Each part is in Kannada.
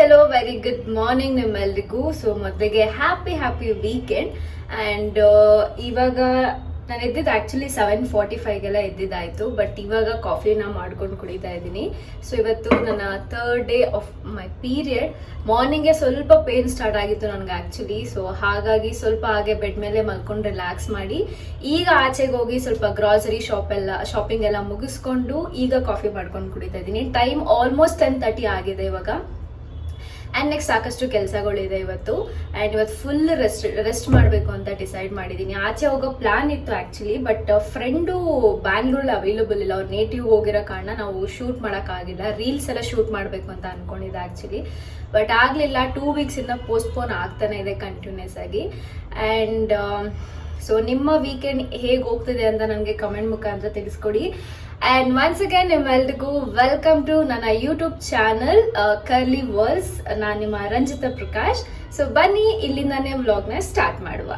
ಹೆಲೋ ವೆರಿ ಗುಡ್ ಮಾರ್ನಿಂಗ್ ನಿಮ್ಮೆಲ್ರಿಗೂ. ಸೊ ಮೊದಲಿಗೆ ಹ್ಯಾಪಿ ವೀಕೆಂಡ್. ಆ್ಯಂಡ್ ಇವಾಗ ನಾನು ಎದ್ದಿದ್ದು ಆ್ಯಕ್ಚುಲಿ 7:45ಗೆಲ್ಲ ಎದ್ದಿದ್ದಾಯಿತು. ಬಟ್ ಇವಾಗ ಕಾಫಿನ ಮಾಡ್ಕೊಂಡು ಕುಡಿತಾ ಇದ್ದೀನಿ. ಸೊ ಇವತ್ತು ನನ್ನ 3rd day of my period. ಮಾರ್ನಿಂಗ್ಗೆ ಸ್ವಲ್ಪ ಪೇನ್ ಸ್ಟಾರ್ಟ್ ಆಗಿತ್ತು ನನಗೆ ಆ್ಯಕ್ಚುಲಿ. ಸೊ ಹಾಗಾಗಿ ಸ್ವಲ್ಪ ಹಾಗೆ ಬೆಡ್ ಮೇಲೆ ಮಲ್ಕೊಂಡು ರಿಲ್ಯಾಕ್ಸ್ ಮಾಡಿ ಈಗ ಆಚೆಗೆ ಹೋಗಿ ಸ್ವಲ್ಪ ಗ್ರಾಸರಿ ಶಾಪಿಂಗ್ ಎಲ್ಲ ಮುಗಿಸ್ಕೊಂಡು ಈಗ ಕಾಫಿ ಮಾಡ್ಕೊಂಡು ಕುಡಿತಾ ಇದ್ದೀನಿ. ಟೈಮ್ ಆಲ್ಮೋಸ್ಟ್ 10:30 ಆಗಿದೆ ಇವಾಗ. ಆ್ಯಂಡ್ ನೆಕ್ಸ್ಟ್ ಸಾಕಷ್ಟು ಕೆಲಸಗಳಿದೆ ಇವತ್ತು. ಆ್ಯಂಡ್ ಇವತ್ತು ಫುಲ್ ರೆಸ್ಟ್ ಮಾಡಬೇಕು ಅಂತ ಡಿಸೈಡ್ ಮಾಡಿದ್ದೀನಿ. ಆಚೆ ಹೋಗೋ ಪ್ಲಾನ್ ಇತ್ತು ಆ್ಯಕ್ಚುಲಿ, ಬಟ್ ಫ್ರೆಂಡು ಬ್ಯಾಂಗ್ಳೂರಲ್ಲಿ ಅವೈಲಬಲ್ ಇಲ್ಲ. ಅವ್ರು ನೇಟಿವ್ ಹೋಗಿರೋ ಕಾರಣ ನಾವು ಶೂಟ್ ಮಾಡೋಕ್ಕಾಗಿಲ್ಲ. ರೀಲ್ಸ್ ಎಲ್ಲ ಶೂಟ್ ಮಾಡಬೇಕು ಅಂತ ಅಂದ್ಕೊಂಡಿದ್ದೆ ಆ್ಯಕ್ಚುಲಿ, ಬಟ್ ಆಗಲಿಲ್ಲ. 2 ವೀಕ್ಸಿಂದ ಪೋಸ್ಟ್ಪೋನ್ ಆಗ್ತಾನೆ ಇದೆ ಕಂಟಿನ್ಯೂಸ್ ಆಗಿ. ಆ್ಯಂಡ್ ಸೊ ನಿಮ್ಮ ವೀಕೆಂಡ್ ಹೇಗೆ ಹೋಗ್ತಿದೆ ಅಂತ ನನಗೆ ಕಮೆಂಟ್ ಮುಖಾಂತರ ತಿಳಿಸ್ಕೊಡಿ. ಆ್ಯಂಡ್ ಒನ್ಸ್ ಅಗೇನ್ ನಿಮ್ಮೆಲ್ರಿಗೂ ವೆಲ್ಕಮ್ ಟು ನನ್ನ ಯೂಟ್ಯೂಬ್ ಚಾನಲ್ ಕರ್ಲಿ ವರ್ಲ್ಸ್. ನಾನು ನಿಮ್ಮ ರಂಜಿತಾ ಪ್ರಕಾಶ್. ಸೊ ಬನ್ನಿ ಇಲ್ಲಿಂದಾನೇ ವ್ಲಾಗ್ನ ಸ್ಟಾರ್ಟ್ ಮಾಡುವ.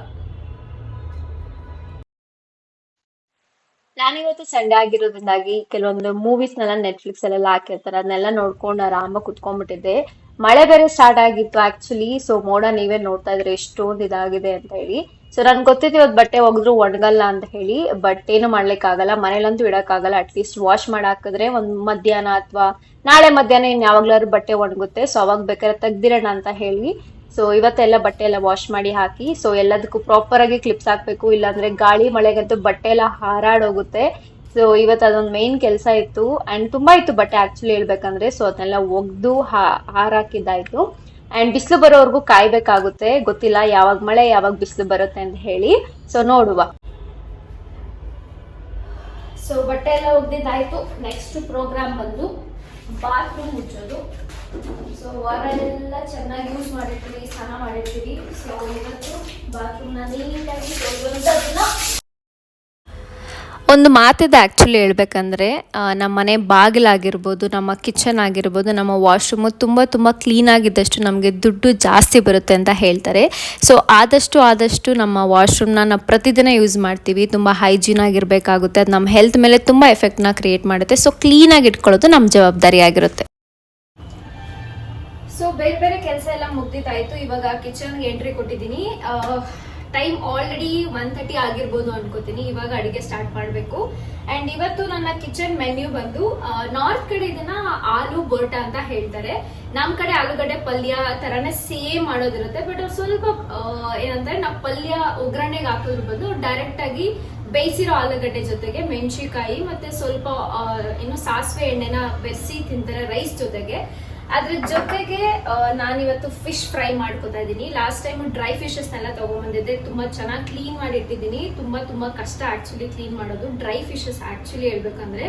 ನಾನಿವತ್ತು ಸಂಡೇ ಆಗಿರೋದ್ರಿಂದಾಗಿ ಕೆಲವೊಂದು ಮೂವೀಸ್ನೆಲ್ಲ ನೆಟ್ಫ್ಲಿಕ್ಸ್ ಅಲ್ಲೆಲ್ಲ ಹಾಕಿರ್ತಾರೆ, ಅದನ್ನೆಲ್ಲ ನೋಡ್ಕೊಂಡು ಆರಾಮಾಗಿ ಕುತ್ಕೊಂಡ್ಬಿಟ್ಟಿದ್ದೆ. ಮಳೆ ಬೇರೆ ಸ್ಟಾರ್ಟ್ ಆಗಿತ್ತು ಆಕ್ಚುಲಿ. ಸೊ ಮೋಡ ನೀವೇ ನೋಡ್ತಾ ಇದ್ರೆ ಎಷ್ಟೊಂದು ಇದಾಗಿದೆ ಅಂತ ಹೇಳಿ. ಸೊ ನನ್ಗೆ ಗೊತ್ತಿತ್ತು ಇವತ್ತು ಬಟ್ಟೆ ಒಗೆದ್ರು ಒಣಗಲ್ಲ ಅಂತ ಹೇಳಿ, ಬಟ್ ಏನು ಮಾಡ್ಲಿಕ್ಕಾಗಲ್ಲ. ಮನೇಲಂತೂ ಇಡಕ್ಕಾಗಲ್ಲ. ಅಟ್ಲೀಸ್ಟ್ ವಾಶ್ ಮಾಡಾಕಿದ್ರೆ ಒಂದ್ ಮಧ್ಯಾಹ್ನ ಅಥವಾ ನಾಳೆ ಮಧ್ಯಾಹ್ನ ಇನ್ ಯಾವಾಗ್ಲಾದ್ರು ಬಟ್ಟೆ ಒಣಗುತ್ತೆ. ಸೊ ಅವಾಗ ಬೇಕಾದ್ರೆ ತೆಗ್ದಿರೋಣ ಅಂತ ಹೇಳಿ ಸೊ ಇವತ್ತೆಲ್ಲ ಬಟ್ಟೆ ಎಲ್ಲ ವಾಶ್ ಮಾಡಿ ಹಾಕಿ. ಸೊ ಎಲ್ಲದಕ್ಕೂ ಪ್ರಾಪರ್ ಆಗಿ ಕ್ಲಿಪ್ಸ್ ಹಾಕ್ಬೇಕು, ಇಲ್ಲಾಂದ್ರೆ ಗಾಳಿ ಮಳೆಗಂತೂ ಬಟ್ಟೆ ಎಲ್ಲ ಹಾರಾಡೋಗುತ್ತೆ. ಸೊ ಇವತ್ತು ಅದೊಂದು ಮೇನ್ ಕೆಲಸ ಇತ್ತು. ಅಂಡ್ ತುಂಬಾ ಇತ್ತು ಬಟ್ಟೆ ಆಕ್ಚುಲಿ ಹೇಳ್ಬೇಕಂದ್ರೆ. ಸೊ ಅದನ್ನೆಲ್ಲ ಒಗ್ದು ಹಾರಾಕಿದ್ದಾಯ್ತು. ಅಂಡ್ ಬಿಸಿಲು ಬರೋವರೆಗೂ ಕಾಯ್ಬೇಕಾಗುತ್ತೆ. ಗೊತ್ತಿಲ್ಲ ಯಾವಾಗ ಮಳೆ ಯಾವಾಗ ಬಿಸಿಲು ಬರುತ್ತೆ ಅಂತ ಹೇಳಿ. ಸೊ ನೋಡುವ. ಸೊ ಬಟ್ಟೆ ಎಲ್ಲ ಒಗ್ದಿದ್ದಾಯ್ತು. ನೆಕ್ಸ್ಟ್ ಪ್ರೋಗ್ರಾಮ್ ಬಂದು ಬಾತ್ರೂಮ್ ಮುಚ್ಚೋದು. ಸೊ ವಾರ ಎಲ್ಲ ಚೆನ್ನಾಗಿ ಯೂಸ್ ಮಾಡಿರ್ತೀವಿ, ಸ್ನಾನ ಮಾಡಿರ್ತೀವಿ. ಸೊ ಇವತ್ತು ಬಾತ್ರೂಮ್ನ ನೀಟಾಗಿ ತೊಳೆದೋದನ್ನ ಒಂದು ಮಾತಿದೆ ಆ್ಯಕ್ಚುಲಿ ಹೇಳ್ಬೇಕಂದ್ರೆ, ನಮ್ಮ ಮನೆ ಬಾಗಿಲಾಗಿರ್ಬೋದು, ನಮ್ಮ ಕಿಚನ್ ಆಗಿರ್ಬೋದು, ನಮ್ಮ ವಾಶ್ರೂಮು ತುಂಬ ಕ್ಲೀನಾಗಿದ್ದಷ್ಟು ನಮಗೆ ದುಡ್ಡು ಜಾಸ್ತಿ ಬರುತ್ತೆ ಅಂತ ಹೇಳ್ತಾರೆ. ಸೊ ಆದಷ್ಟು ನಮ್ಮ ವಾಶ್ರೂಮ್ನ ನಾವು ಪ್ರತಿದಿನ ಯೂಸ್ ಮಾಡ್ತೀವಿ. ತುಂಬ ಹೈಜೀನ್ ಆಗಿರಬೇಕಾಗುತ್ತೆ. ಅದು ನಮ್ಮ ಹೆಲ್ತ್ ಮೇಲೆ ತುಂಬ ಎಫೆಕ್ಟ್ನ ಕ್ರಿಯೇಟ್ ಮಾಡುತ್ತೆ. ಸೊ ಕ್ಲೀನಾಗಿ ಇಟ್ಕೊಳ್ಳೋದು ನಮ್ಮ ಜವಾಬ್ದಾರಿ ಆಗಿರುತ್ತೆ. ಸೊ ಬೇರೆ ಕೆಲಸ ಎಲ್ಲ ಮುಗ್ದಿದ್ದಾಯ್ತು. ಇವಾಗ ಕಿಚನ್ಗೆ ಎಂಟ್ರಿ ಕೊಟ್ಟಿದ್ದೀನಿ. ಟೈಮ್ ಆಲ್ರೆಡಿ 1:30 ಆಗಿರ್ಬೋದು ಅನ್ಕೋತೀನಿ. ಇವಾಗ ಅಡಿಗೆ ಸ್ಟಾರ್ಟ್ ಮಾಡಬೇಕು. ಅಂಡ್ ಇವತ್ತು ನನ್ನ ಕಿಚನ್ ಮೆನ್ಯೂ ಬಂದು ನಾರ್ತ್ ಕಡೆ ಇದನ್ನ ಆಲೂ ಬೋಟ ಅಂತ ಹೇಳ್ತಾರೆ. ನಮ್ ಕಡೆ ಆಲೂಗಡ್ಡೆ ಪಲ್ಯ ತರಾನೇ ಸೇಮ್ ಮಾಡೋದಿರುತ್ತೆ. ಬಟ್ ಅವ್ರು ಸ್ವಲ್ಪ ಏನಂತಾರೆ, ನಾವು ಪಲ್ಯ ಒಗ್ಗರಣೆಗೆ ಹಾಕೋದ್ರ ಬದಲು ಡೈರೆಕ್ಟ್ ಆಗಿ ಬೇಯಿಸಿರೋ ಆಲೂಗಡ್ಡೆ ಜೊತೆಗೆ ಮೆಣಸಿನಕಾಯಿ ಮತ್ತೆ ಸ್ವಲ್ಪ ಸಾಸಿವೆ ಎಣ್ಣೆನ ಬೆರೆಸಿ ತಿಂತಾರೆ ರೈಸ್ ಜೊತೆಗೆ. ಅದ್ರ ಜೊತೆಗೆ ನಾನಿವತ್ತು ಫಿಶ್ ಫ್ರೈ ಮಾಡ್ಕೊತಾ ಇದ್ದೀನಿ. ಲಾಸ್ಟ್ ಟೈಮ್ ಡ್ರೈ ಫಿಶಸ್ನೆಲ್ಲ ತಗೊಂಡ್ಬಂದಿದ್ದೆ. ತುಂಬಾ ಚೆನ್ನಾಗಿ ಕ್ಲೀನ್ ಮಾಡಿಟ್ಟಿದ್ದೀನಿ. ತುಂಬಾ ಕಷ್ಟ ಆಕ್ಚುಲಿ ಕ್ಲೀನ್ ಮಾಡೋದು ಡ್ರೈ ಫಿಶಸ್ ಆಕ್ಚುಲಿ ಹೇಳ್ಬೇಕಂದ್ರೆ.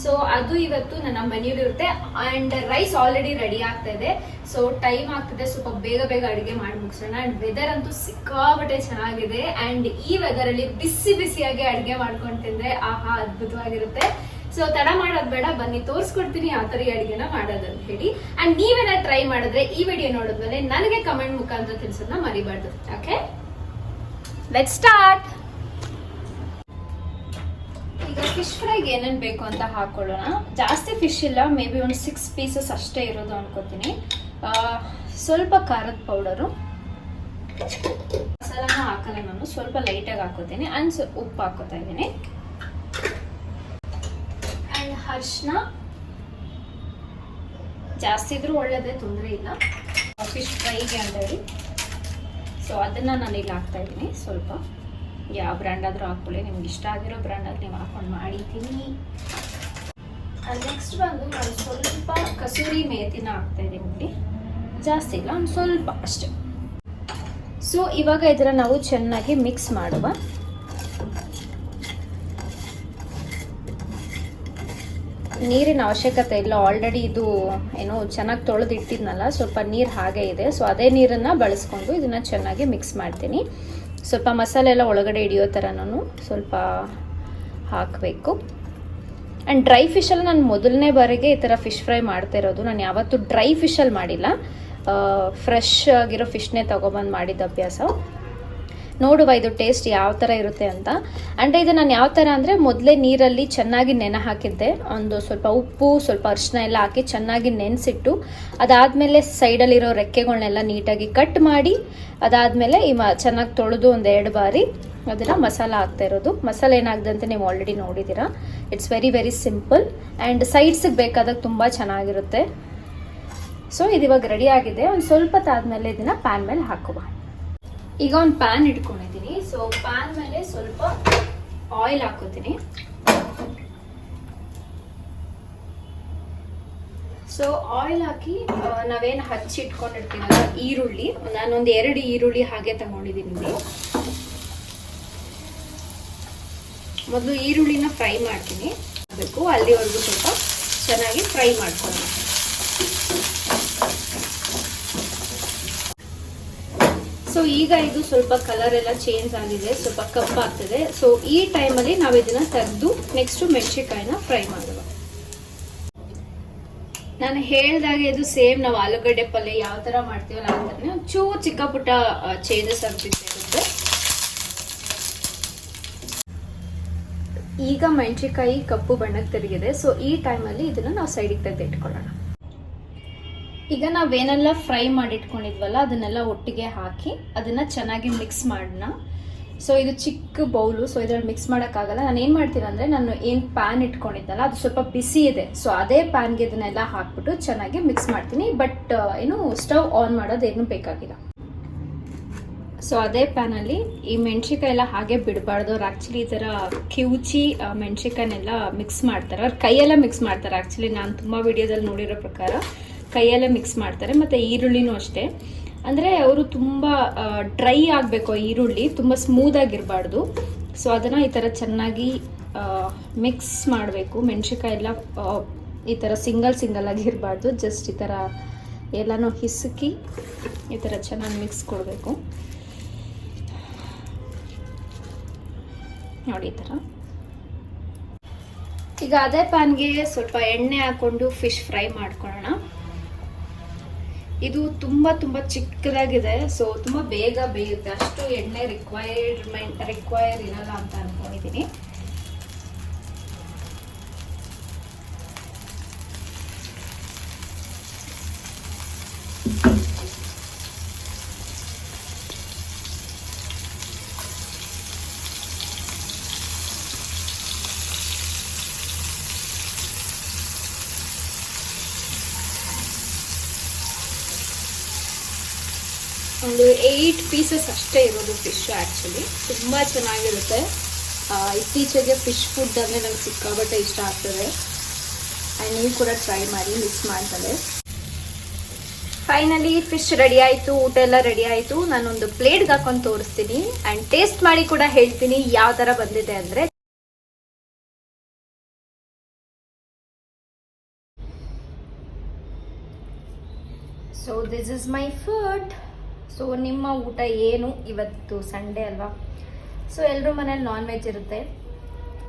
ಸೊ ಅದು ಇವತ್ತು ನನ್ನ ಮೆನ್ಯೂಲಿ ಇರುತ್ತೆ. ಅಂಡ್ ರೈಸ್ ಆಲ್ರೆಡಿ ರೆಡಿ ಆಗ್ತಾ ಇದೆ. ಸೊ ಟೈಮ್ ಆಗ್ತಿದೆ, ಸ್ವಲ್ಪ ಬೇಗ ಅಡಿಗೆ ಮಾಡಿ ಮುಗಿಸೋಣ. ಅಂಡ್ ವೆದರ್ ಅಂತೂ ಸಿಕ್ಕಾಪಟ್ಟೆ ಚೆನ್ನಾಗಿದೆ. ಅಂಡ್ ಈ ವೆದರ್ ಅಲ್ಲಿ ಬಿಸಿಯಾಗಿ ಅಡಿಗೆ ಮಾಡ್ಕೊಂಡು ತಿಂದ್ರೆ ಆಹಾ ಅದ್ಭುತವಾಗಿರುತ್ತೆ. ಸೊ ತಡ ಮಾಡೋದ್ ಬೇಡ, ಬನ್ನಿ ತೋರಿಸ್ಕೊಡ್ತೀನಿ ಯಾವ ತರ ಅಡಿಗೆನ ಮಾಡೋದಂತ ಹೇಳಿ. ಅಂಡ್ ನೀವೇನ ಟ್ರೈ ಮಾಡಿದ್ರೆ ಈ ವಿಡಿಯೋ ನೋಡಿದ್ಮೇಲೆ ನನಗೆ ಕಮೆಂಟ್ ಮುಖಾಂತರ ತಿಳಿಸೋದನ್ನ ಮರಿಬಾರ್ದು. Okay, let's start. ಈಗ ಫಿಶ್ ಫ್ರೈಗೆ ಏನೇನ್ ಬೇಕು ಅಂತ ಹಾಕೊಳ್ಳೋಣ. ಜಾಸ್ತಿ ಫಿಶ್ ಇಲ್ಲ, ಮೇ ಬಿ ಒಂದು 6 ಪೀಸಸ್ ಅಷ್ಟೇ ಇರೋದು ಅನ್ಕೋತೀನಿ. ಸ್ವಲ್ಪ ಖಾರದ ಪೌಡರು, ಮಸಾಲಾನ ಹಾಕಲ್ಲ ನಾನು, ಸ್ವಲ್ಪ ಲೈಟಾಗಿ ಹಾಕೋತೀನಿ. ಅಂಡ್ ಉಪ್ಪು ಹಾಕೋತಾ ಇದ್ದೀನಿ. ಅರಿಶಿನ ಜಾಸ್ತಿ ಇದ್ರೂ ಒಳ್ಳೇದೇ, ತೊಂದರೆ ಇಲ್ಲ ಫಿಶ್ ಫ್ರೈಗೆ ಅಂತ ಹೇಳಿ. ಸೊ ಅದನ್ನ ನಾನು ಇಲ್ಲಿ ಹಾಕ್ತಾ ಇದ್ದೀನಿ. ಸ್ವಲ್ಪ ಯಾವ ಬ್ರ್ಯಾಂಡ್ ಆದ್ರೂ ಹಾಕೊಳ್ಳಿ, ನಿಮ್ಗೆ ಇಷ್ಟ ಆಗಿರೋ ಬ್ರ್ಯಾಂಡಲ್ಲಿ ನೀವು ಹಾಕೊಂಡು ಮಾಡಿದ್ದೀನಿ. ನೆಕ್ಸ್ಟ್ ಬಂದು ನಾನು ಸ್ವಲ್ಪ ಕಸೂರಿ ಮೇಥಿನ ಹಾಕ್ತಾ ಇದ್ದೀನಿ ಇಲ್ಲಿ. ಜಾಸ್ತಿ ಇಲ್ಲ, ಒಂದು ಸ್ವಲ್ಪ ಅಷ್ಟೇ. ಸೊ ಇವಾಗ ಇದನ್ನ ನಾವು ಚೆನ್ನಾಗಿ ಮಿಕ್ಸ್ ಮಾಡುವ. ನೀರಿನ ಅವಶ್ಯಕತೆ ಇಲ್ಲ, ಆಲ್ರೆಡಿ ಇದು ಏನೋ ಚೆನ್ನಾಗಿ ತೊಳೆದು ಇಟ್ಟಿದ್ನಲ್ಲ, ಸ್ವಲ್ಪ ನೀರು ಹಾಗೆ ಇದೆ. ಸೊ ಅದೇ ನೀರನ್ನು ಬಳಸ್ಕೊಂಡು ಇದನ್ನು ಚೆನ್ನಾಗಿ ಮಿಕ್ಸ್ ಮಾಡ್ತೀನಿ. ಸ್ವಲ್ಪ ಮಸಾಲೆ ಎಲ್ಲ ಒಳಗಡೆ ಹಿಡಿಯೋ ಥರ ನಾನು ಸ್ವಲ್ಪ ಹಾಕಬೇಕು. ಆ್ಯಂಡ್ ಡ್ರೈ ಫಿಶಲ್ಲಿ ನಾನು ಮೊದಲನೇ ಬಾರಿಗೆ ಈ ಥರ ಫಿಶ್ ಫ್ರೈ ಮಾಡ್ತಾ ಇರೋದು. ನಾನು ಯಾವತ್ತೂ ಡ್ರೈ ಫಿಶಲ್ಲಿ ಮಾಡಿಲ್ಲ, ಫ್ರೆಶ್ ಆಗಿರೋ ಫಿಶ್ನೇ ತೊಗೊಬಂದು ಮಾಡಿದ ಅಭ್ಯಾಸ. ನೋಡುವ ಇದು ಟೇಸ್ಟ್ ಯಾವ ಥರ ಇರುತ್ತೆ ಅಂತ. ಅಂದರೆ ಇದು ನಾನು ಯಾವ ಥರ ಅಂದರೆ ಮೊದಲೇ ನೀರಲ್ಲಿ ಚೆನ್ನಾಗಿ ನೆನೆ ಹಾಕಿದ್ದೆ, ಒಂದು ಸ್ವಲ್ಪ ಉಪ್ಪು ಸ್ವಲ್ಪ ಅರಿಶಿನ ಎಲ್ಲ ಹಾಕಿ ಚೆನ್ನಾಗಿ ನೆನೆಸಿಟ್ಟು ಅದಾದಮೇಲೆ ಸೈಡಲ್ಲಿರೋ ರೆಕ್ಕೆಗಳನ್ನೆಲ್ಲ ನೀಟಾಗಿ ಕಟ್ ಮಾಡಿ ಅದಾದಮೇಲೆ ಚೆನ್ನಾಗಿ ತೊಳೆದು ಒಂದು 2 ಬಾರಿ ಅದನ್ನು ಮಸಾಲ ಹಾಕ್ತಾ ಇರೋದು. ಮಸಾಲೆ ಏನಾಗಿದೆ ಅಂತ ನೀವು ಆಲ್ರೆಡಿ ನೋಡಿದ್ದೀರಾ. It's very very simple and ಸೈಡ್ಸಿಗೆ ಬೇಕಾದಾಗ ತುಂಬ ಚೆನ್ನಾಗಿರುತ್ತೆ. ಸೊ ಇದು ಇವಾಗ ರೆಡಿ ಆಗಿದೆ. ಒಂದು ಸ್ವಲ್ಪ ತಾದ್ಮೇಲೆ ಇದನ್ನು ಪ್ಯಾನ್ ಮೇಲೆ ಹಾಕುವ. ಈಗ ಒಂದು ಪ್ಯಾನ್ ಇಟ್ಕೊಂಡಿದ್ದೀನಿ. ಸೊ ಪ್ಯಾನ್ ಮೇಲೆ ಸ್ವಲ್ಪ ಆಯಿಲ್ ಹಾಕೋತೀನಿ. ಸೊ ಆಯಿಲ್ ಹಾಕಿ ನಾವೇನು ಹಚ್ಚಿಟ್ಕೊಂಡಿರ್ತೀವಲ್ಲ ಈರುಳ್ಳಿ, ನಾನೊಂದು 2 ಈರುಳ್ಳಿ ಹಾಗೆ ತಗೊಂಡಿದ್ದೀನಿ. ಮೊದಲು ಈರುಳ್ಳಿನ ಫ್ರೈ ಮಾಡ್ತೀನಿ ಬೇಕು, ಅಲ್ಲಿವರೆಗೂ ಸ್ವಲ್ಪ ಚೆನ್ನಾಗಿ ಫ್ರೈ ಮಾಡ್ಕೊಳ್ಳೋಣ. ಸೊ ಈಗ ಇದು ಸ್ವಲ್ಪ ಕಲರ್ ಎಲ್ಲ ಚೇಂಜ್ ಆಗಿದೆ, ಸ್ವಲ್ಪ ಕಪ್ಪಾಗ್ತದೆ. ಸೊ ಈ ಟೈಮಲ್ಲಿ ನಾವು ಇದನ್ನ ತೆಗೆದು ನೆಕ್ಸ್ಟ್ ಮೆಣಸಿನಕಾಯಿನ ಫ್ರೈ ಮಾಡುವ. ನಾನು ಹೇಳ್ದಾಗ ಇದು ಸೇಮ್ ನಾವು ಆಲೂಗಡ್ಡೆ ಪಲ್ಯ ಯಾವ ತರ ಮಾಡ್ತೀವಲ್ಲ ಅಂತಾನೆ ಒಂಚೂರು ಚಿಕ್ಕ ಪುಟ್ಟ ಚೇಂಜಸ್ ಆಗ್ತಿರುತ್ತೆ. ಈಗ ಮೆಣಸಿನಕಾಯಿ ಕಪ್ಪು ಬಣ್ಣಕ್ಕೆ ತಿರುಗಿದೆ. ಸೊ ಈ ಟೈಮಲ್ಲಿ ಇದನ್ನ ನಾವು ಸೈಡಿಗೆ ತೆಗೆದಿಟ್ಕೊಳ್ಳೋಣ. ಈಗ ನಾವೇನೆಲ್ಲ ಫ್ರೈ ಮಾಡಿಟ್ಕೊಂಡಿದ್ವಲ್ಲ ಅದನ್ನೆಲ್ಲ ಒಟ್ಟಿಗೆ ಹಾಕಿ ಅದನ್ನ ಚೆನ್ನಾಗಿ ಮಿಕ್ಸ್ ಮಾಡೋಣ. ಸೊ ಇದು ಚಿಕ್ಕ ಬೌಲು, ಸೊ ಇದ್ರಲ್ಲಿ ಮಿಕ್ಸ್ ಮಾಡೋಕ್ಕಾಗಲ್ಲ. ನಾನು ಏನು ಮಾಡ್ತೀನಿ ಅಂದರೆ, ನಾನು ಏನು ಪ್ಯಾನ್ ಇಟ್ಕೊಂಡಿದ್ದಲ್ಲ ಅದು ಸ್ವಲ್ಪ ಬಿಸಿ ಇದೆ. ಸೊ ಅದೇ ಪ್ಯಾನ್ಗೆ ಇದನ್ನೆಲ್ಲ ಹಾಕ್ಬಿಟ್ಟು ಚೆನ್ನಾಗಿ ಮಿಕ್ಸ್ ಮಾಡ್ತೀನಿ. ಬಟ್ ಏನು ಸ್ಟವ್ ಆನ್ ಮಾಡೋದೇನು ಬೇಕಾಗಿಲ್ಲ. ಸೊ ಅದೇ ಪ್ಯಾನಲ್ಲಿ ಈ ಮೆಣಸಿನ್ಕಾಯಿ ಎಲ್ಲ ಹಾಗೆ ಬಿಡಬಾರ್ದು. ಅವ್ರು ಆ್ಯಕ್ಚುಲಿ ಈ ಥರ ಕಿವುಚಿ ಮೆಣಸಿನ್ಕಾಯಿನೆಲ್ಲ ಮಿಕ್ಸ್ ಮಾಡ್ತಾರೆ. ಅವ್ರು ಕೈಯೆಲ್ಲ ಮಿಕ್ಸ್ ಮಾಡ್ತಾರೆ. ಆ್ಯಕ್ಚುಲಿ ನಾನು ತುಂಬ ವಿಡಿಯೋದಲ್ಲಿ ನೋಡಿರೋ ಪ್ರಕಾರ ಕೈಯೆಲ್ಲ ಮಿಕ್ಸ್ ಮಾಡ್ತಾರೆ. ಮತ್ತು ಈರುಳ್ಳಿನೂ ಅಷ್ಟೇ. ಅಂದರೆ ಅವರು ತುಂಬ ಡ್ರೈ ಆಗಬೇಕು, ಈರುಳ್ಳಿ ತುಂಬ ಸ್ಮೂದಾಗಿರಬಾರ್ದು. ಸೊ ಅದನ್ನು ಈ ಥರ ಚೆನ್ನಾಗಿ ಮಿಕ್ಸ್ ಮಾಡಬೇಕು. ಮೆಣಸಿನ್ಕಾಯಿ ಎಲ್ಲ ಈ ಥರ ಸಿಂಗಲ್ ಆಗಿರಬಾರ್ದು. ಜಸ್ಟ್ ಈ ಥರ ಎಲ್ಲನೂ ಹಿಸುಕಿ ಈ ಥರ ಚೆನ್ನಾಗಿ ಮಿಕ್ಸ್ ಕೊಡಬೇಕು. ನೋಡಿ ಈ ಥರ. ಈಗ ಅದೇ ಪ್ಯಾನ್ಗೆ ಸ್ವಲ್ಪ ಎಣ್ಣೆ ಹಾಕ್ಕೊಂಡು ಫಿಶ್ ಫ್ರೈ ಮಾಡ್ಕೊಳ್ಳೋಣ. ಇದು ತುಂಬ ಚಿಕ್ಕದಾಗಿದೆ. ಸೊ ತುಂಬ ಬೇಗ ಬೇಯುತ್ತೆ. ಅಷ್ಟು ಎಣ್ಣೆ ರಿಕ್ವೈರ್ ಇರಲ್ಲ ಅಂತ ಅನ್ಕೊಂಡಿದ್ದೀನಿ. ಒಂದು 8 ಪೀಸಸ್ ಅಷ್ಟೇ ಇರೋದು ಫಿಶ್. ಆ್ಯಕ್ಚುಲಿ ತುಂಬ ಚೆನ್ನಾಗಿರುತ್ತೆ. ಇತ್ತೀಚೆಗೆ ಫಿಶ್ ಫುಡ್ ಅಂದರೆ ನಂಗೆ ಸಿಕ್ಕಾಬಟ್ಟೆ ಇಷ್ಟ ಆಗ್ತದೆ. ಆ್ಯಂಡ್ ನೀವು ಕೂಡ ಟ್ರೈ ಮಾಡಿ, ಮಿಸ್ ಮಾಡ್ತದೆ. ಫೈನಲಿ ಫಿಶ್ ರೆಡಿ ಆಯಿತು, ಊಟ ಎಲ್ಲ ರೆಡಿ ಆಯಿತು. ನಾನೊಂದು ಪ್ಲೇಟ್ಗೆ ಹಾಕೊಂಡು ತೋರಿಸ್ತೀನಿ ಆ್ಯಂಡ್ ಟೇಸ್ಟ್ ಮಾಡಿ ಕೂಡ ಹೇಳ್ತೀನಿ ಯಾವ ಥರ ಬಂದಿದೆ ಅಂದರೆ. So this is my food. So ನಿಮ್ಮ ಊಟ ಏನು? ಇವತ್ತು ಸಂಡೇ ಅಲ್ವಾ, ಸೊ ಎಲ್ಲರೂ ಮನೇಲಿ ನಾನ್ ವೆಜ್ ಇರುತ್ತೆ.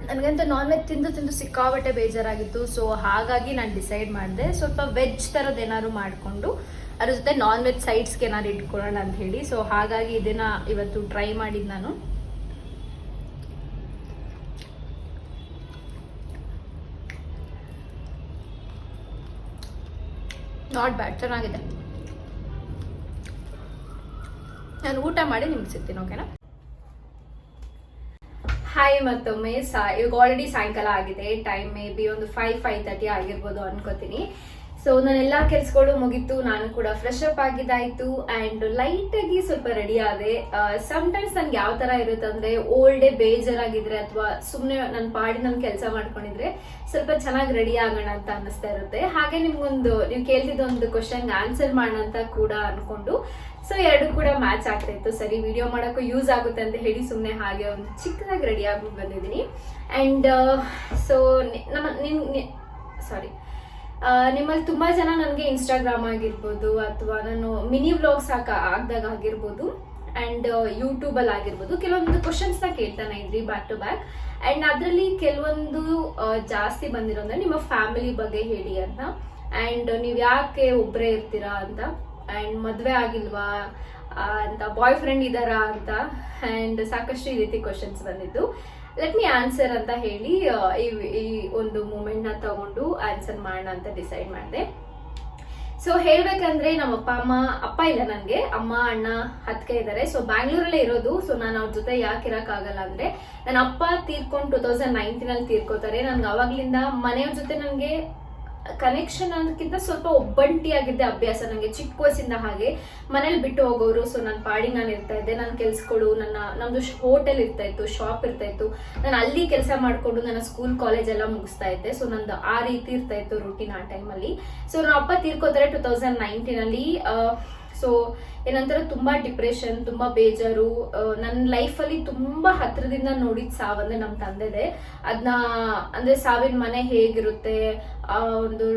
ನನಗಂತೂ ನಾನ್ ವೆಜ್ ತಿಂದು ಸಿಕ್ಕಾಬಟ್ಟೆ ಬೇಜಾರಾಗಿತ್ತು. ಸೊ ಹಾಗಾಗಿ ನಾನು ಡಿಸೈಡ್ ಮಾಡಿದೆ ಸ್ವಲ್ಪ ವೆಜ್ ಥರದ್ದು ಏನಾದ್ರು ಮಾಡಿಕೊಂಡು ಅದ್ರ ಜೊತೆ ನಾನ್ ವೆಜ್ ಸೈಡ್ಸ್ಗೆ ಏನಾದ್ರು ಇಟ್ಕೊಳ್ಳೋಣ ಅಂತ ಹೇಳಿ. ಸೊ ಹಾಗಾಗಿ ಇದನ್ನು ಇವತ್ತು ಟ್ರೈ ಮಾಡಿದ್ದು ನಾನು. ನಾಟ್ ಬ್ಯಾಡ್, ಚೆನ್ನಾಗಿದೆ. ನಾನು ಊಟ ಮಾಡಿ ನಿಮ್ಗೆ ಸಿಗ್ತೀನಿ, ಓಕೆನಾ? ಹಾಯ್, ಮತ್ತೊಮ್ಮೆ ಇವಾಗ ಆಲ್ರೆಡಿ ಸಾಯಂಕಾಲ ಆಗಿದೆ. ಟೈಮ್ ಮೇ ಬಿ ಒಂದು 5:30 ಆಗಿರ್ಬೋದು ಅನ್ಕೋತೀನಿ. ಸೊ ನಾನೆಲ್ಲ ಕೆಲಸಗಳು ಮುಗೀತು, ನಾನು ಕೂಡ ಫ್ರೆಶ್ ಅಪ್ ಆಗಿದ್ದಾಯ್ತು ಆ್ಯಂಡ್ ಲೈಟಾಗಿ ಸ್ವಲ್ಪ ರೆಡಿ ಆದೆ. ಸಮ್ಟೈಮ್ಸ್ ನನ್ಗೆ ಯಾವ ಥರ ಇರುತ್ತೆ ಅಂದರೆ, ಓಲ್ಡ್ ಡೇ ಬೇಜಾರಾಗಿದ್ರೆ ಅಥವಾ ಸುಮ್ಮನೆ ನನ್ನ ಪಾಡಿ ನನ್ನ ಕೆಲಸ ಮಾಡ್ಕೊಂಡಿದ್ರೆ ಸ್ವಲ್ಪ ಚೆನ್ನಾಗಿ ರೆಡಿ ಆಗೋಣ ಅಂತ ಅನ್ನಿಸ್ತಾ ಇರುತ್ತೆ. ಹಾಗೆ ನೀವು ಕೇಳ್ತಿದ್ದೊಂದು ಕ್ವಶನ್ಗೆ ಆನ್ಸರ್ ಮಾಡೋಣ ಅಂತ ಕೂಡ ಅನ್ಕೊಂಡು, ಸೊ ಎರಡು ಕೂಡ ಮ್ಯಾಚ್ ಆಗ್ತಾ ಇತ್ತು. ಸರಿ, ವಿಡಿಯೋ ಮಾಡೋಕ್ಕೂ ಯೂಸ್ ಆಗುತ್ತೆ ಅಂತ ಹೇಳಿ ಸುಮ್ಮನೆ ಹಾಗೆ ಒಂದು ಚಿಕ್ಕದಾಗಿ ರೆಡಿ ಆಗ್ಬಿಟ್ಟು ಬಂದಿದ್ದೀನಿ. ಆ್ಯಂಡ್ ಸೊ ನಿಮ್ಮಲ್ಲಿ ತುಂಬ ಜನ ನನಗೆ ಇನ್ಸ್ಟಾಗ್ರಾಮ್ ಆಗಿರ್ಬೋದು ಅಥವಾ ನಾನು ಮಿನಿ ವ್ಲಾಗ್ಸ್ ಹಾಕಿದಾಗ ಆಗಿರ್ಬೋದು ಆ್ಯಂಡ್ ಯೂಟ್ಯೂಬಲ್ಲಿ ಆಗಿರ್ಬೋದು ಕೆಲವೊಂದು ಕ್ವಶನ್ಸ್ನ ಕೇಳ್ತಾನೆ ಇದ್ರಿ ಬ್ಯಾಕ್ ಟು ಬ್ಯಾಕ್. ಆ್ಯಂಡ್ ಅದರಲ್ಲಿ ಕೆಲವೊಂದು ಜಾಸ್ತಿ ಬಂದಿರೋದ್ರೆ ನಿಮ್ಮ ಫ್ಯಾಮಿಲಿ ಬಗ್ಗೆ ಹೇಳಿ ಅಂತ. ಆ್ಯಂಡ್ ನೀವು ಯಾಕೆ ಒಬ್ಬರೇ ಇರ್ತೀರಾ ಅಂತ, ಆ್ಯಂಡ್ ಮದುವೆ ಆಗಿಲ್ವಾ, ಅಂತ, ಬಾಯ್ ಫ್ರೆಂಡ್ ಇದ್ದಾರಾ ಅಂತ, ಆ್ಯಂಡ್ ಸಾಕಷ್ಟು ಈ ರೀತಿ ಕ್ವಶನ್ಸ್ ಬಂದಿದ್ದು. ಲೆಟ್ ಮಿ ಆನ್ಸರ್ ಅಂತ ಹೇಳಿ ಈ ಒಂದು ಮೂಮೆಂಟ್ನ ತಗೊಂಡು ಆನ್ಸರ್ ಮಾಡೋಣ ಅಂತ ಡಿಸೈಡ್ ಮಾಡಿದೆ. ಸೊ ಹೇಳ್ಬೇಕಂದ್ರೆ ನಮ್ಮ ಅಪ್ಪ ಇಲ್ಲ ನನಗೆ, ಅಮ್ಮ ಅಣ್ಣ ಅತ್ತಿಗೆ ಇದ್ದಾರೆ. ಸೊ ಬ್ಯಾಂಗ್ಳೂರಲ್ಲೇ ಇರೋದು. ಸೊ ನಾನು ಅವ್ರ ಜೊತೆ ಯಾಕೆ ಇರೋಕ್ಕಾಗಲ್ಲ ಅಂದ್ರೆ, ನನ್ನ ಅಪ್ಪ ತೀರ್ಕೊಂಡು 2019 ತೀರ್ಕೋತಾರೆ. ನನ್ಗೆ ಅವಾಗ್ಲಿಂದ ಮನೆಯವ್ರ ಜೊತೆ ನನಗೆ ಕನೆಕ್ಷನ್ ಅನ್ನೋದಕ್ಕಿಂತ ಸ್ವಲ್ಪ ಒಬ್ಬಂಟಿಯಾಗಿದ್ದೆ ಅಭ್ಯಾಸ ನನಗೆ ಚಿಕ್ಕ ವಯಸ್ಸಿಂದ. ಹಾಗೆ ಮನೇಲಿ ಬಿಟ್ಟು ಹೋಗೋರು. ಸೊ ನನ್ನ ಪಾಡಿ ನಾನು ಇರ್ತಾ ಇದ್ದೆ, ನನ್ನ ಕೆಲ್ಸಗಳು, ನಮ್ದು ಹೋಟೆಲ್ ಇರ್ತಾ ಇತ್ತು, ಶಾಪ್ ಇರ್ತಾ ಇತ್ತು, ನಾನು ಅಲ್ಲಿ ಕೆಲಸ ಮಾಡಿಕೊಂಡು ನನ್ನ ಸ್ಕೂಲ್ ಕಾಲೇಜ್ ಎಲ್ಲ ಮುಗಿಸ್ತಾ ಇದ್ದೆ. ಸೊ ನಂದು ಆ ರೀತಿ ಇರ್ತಾ ಇತ್ತು ರೂಟೀನ್ ಆ ಟೈಮಲ್ಲಿ. ಸೊ ನಮ್ಮ ಅಪ್ಪ ತೀರ್ಕೋತಾರೆ 2019. ಸೊ ಏನಂತಾರೆ, ತುಂಬಾ ಡಿಪ್ರೆಷನ್, ತುಂಬಾ ಬೇಜಾರು. ನನ್ನ ಲೈಫಲ್ಲಿ ತುಂಬಾ ಹತ್ರದಿಂದ ನೋಡಿದ ಸಾವಂದ್ರೆ ನಮ್ಮ ತಂದೆದೆ. ಅದನ್ನ ಅಂದ್ರೆ ಸಾವಿನ ಮನೆ ಹೇಗಿರುತ್ತೆ, ಒಂದು